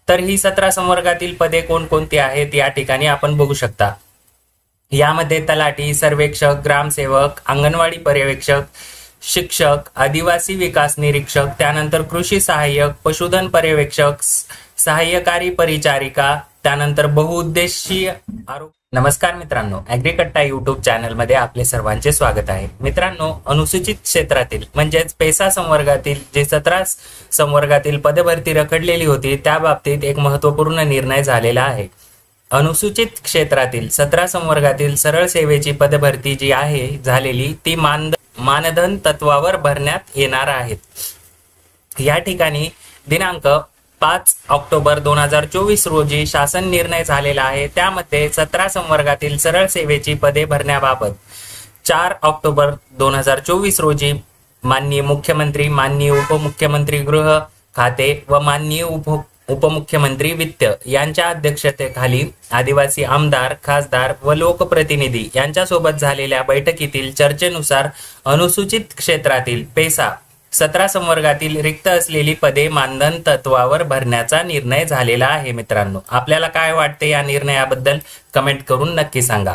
तर ही 17 संवर्गातील पदे कोणकोणती आहेत या ठिकाणी आपण बघू शकता। यामध्ये तलाठी, सर्वेक्षक, ग्रामसेवक, अंगणवाडी पर्यवेक्षक, शिक्षक, आदिवासी विकास निरीक्षक, त्यानंतर कृषी सहाय्यक, पशुधन पर्यवेक्षक, सहाय्यकारी परिचारिका, त्यानंतर बहुउद्देशीय आरोग्य। नमस्कार मित्रांनो, ॲग्रीकट्टा यूट्यूब चॅनलमध्ये आपले सर्वांचे स्वागत आहे। मित्रांनो, अनुसूचित क्षेत्रातील म्हणजेच पेसा संवर्गातील जे 17 संवर्गातील पदभरती रखडलेली होती त्या बाबतीत एक महत्त्वपूर्ण निर्णय झालेला आहे। अनुसूचित क्षेत्रातील 17 संवर्गातील सरळ सेवेची पदभरती जी आहे झालेली ती मानधन तत्वावर भरण्यात येणार आहेत। या ठिकाणी दिनांक 5 ऑक्टोबर 2024 रोजी शासन निर्णय झालेला आहे। त्यामध्ये 17 संवर्गातील सरळ सेवेची पदे भरण्याबाबत 4 ऑक्टोबर 2024 रोजी माननीय मुख्यमंत्री, माननीय उपमुख्यमंत्री गृह खाते व माननीय उपमुख्यमंत्री वित्त यांच्या अध्यक्षतेखाली आदिवासी आमदार, खासदार व लोकप्रतिनिधी यांच्यासोबत झालेल्या बैठकीतील चर्चेनुसार अनुसूचित क्षेत्रातील पेसा 17 संवर्गातील रिक्त असलेली पदे मानधन तत्वावर भरण्याचा निर्णय झालेला आहे। मित्रांनो, आपल्याला काय वाटते या निर्णयाबद्दल कमेंट करून नक्की सांगा।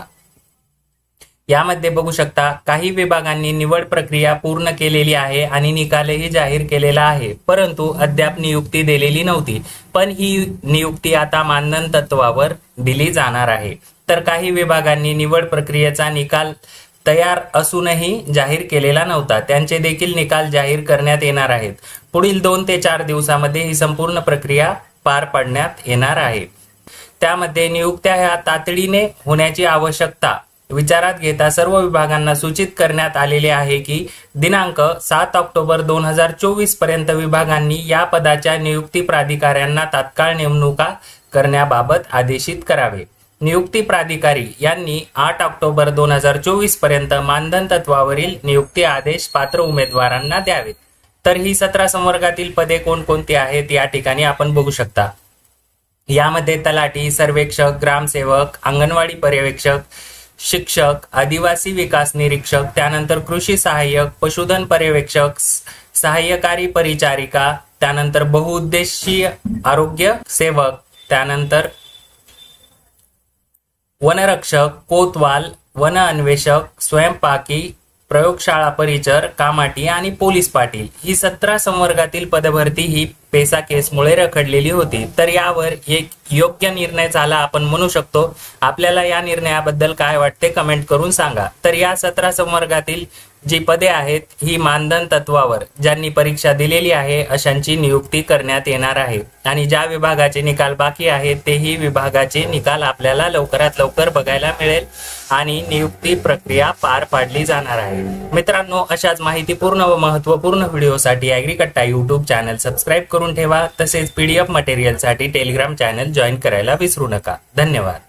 यामध्ये बघू शकता काही विभागांनी निवड प्रक्रिया पूर्ण केलेली आहे आणि निकालही जाहीर केलेला आहे, परंतु अद्याप नियुक्ती दिलेली नव्हती, पण ही नियुक्ती आता मानधन तत्वावर दिली जाणार आहे। तर काही विभागांनी निवड प्रक्रियेचा निकाल तयार असूनही जाहीर केलेला नव्हता, त्यांचे देखील निकाल जाहीर करण्यात येणार आहेत। पुढील 2 ते 4 दिवसामध्ये ही संपूर्ण प्रक्रिया पार पाडण्यात येणार आहे। त्यामध्ये नियुक्त्या ह्या तातडीने होण्याची आवश्यकता विचारात घेता सर्व विभागांना सूचित करण्यात आलेले आहे की दिनांक 7 ऑक्टोबर 2024 पर्यंत विभागांनी या पदाच्या नियुक्ती प्राधिकाऱ्यांना तात्काळ नेमणुका करण्याबाबत आदेशित करावे। नियुक्ती प्राधिकारी यांनी 8 ऑक्टोबर 2024 पर्यंत मानधन तत्वावरील नियुक्ती आदेश पात्र उमेदवारांना द्यावेत। तर ही 17 संवर्गातील पदे कोणकोणती आहेत या ठिकाणी आपण बघू शकता। यामध्ये तलाठी, सर्वेक्षक, ग्रामसेवक, अंगणवाडी पर्यवेक्षक, शिक्षक, आदिवासी विकास निरीक्षक, त्यानंतर कृषी सहाय्यक, पशुधन पर्यवेक्षक, सहाय्यकारी परिचारिका, त्यानंतर बहुउद्देशीय आरोग्य सेवक, त्यानंतर वनरक्षक, कोतवाल, वन अन्वेषक, स्वयंपाकी, प्रयोगशाळा परिचर, कामाटी आणि पोलीस पाटील ही 17 संवर्गातील पदभरती ही पेसा केसमुळे रखडलेली होती। तर यावर एक योग्य निर्णय झाला आपण म्हणू शकतो। आपल्याला या निर्णयाबद्दल काय वाटते कमेंट करून सांगा। तर या 17 संवर्गातील जी पदे आहेत ही मानधन तत्वावर ज्यांनी परीक्षा दिलेली आहे अशांची नियुक्ती करण्यात येणार आहे आणि ज्या विभागाचे निकाल बाकी आहेत तेही विभागाचे निकाल आपल्याला लवकरात लवकर बघायला मिळेल आणि नियुक्ती प्रक्रिया पार पाडली जाणार आहे। मित्रांनो, अशाच माहितीपूर्ण व महत्त्वपूर्ण व्हिडिओसाठी ॲग्रीकट्टा यूट्यूब चॅनल सबस्क्राईब करून ठेवा। तसेच PDF मटेरियलसाठी टेलिग्राम चॅनल जॉईन करायला विसरू नका। धन्यवाद।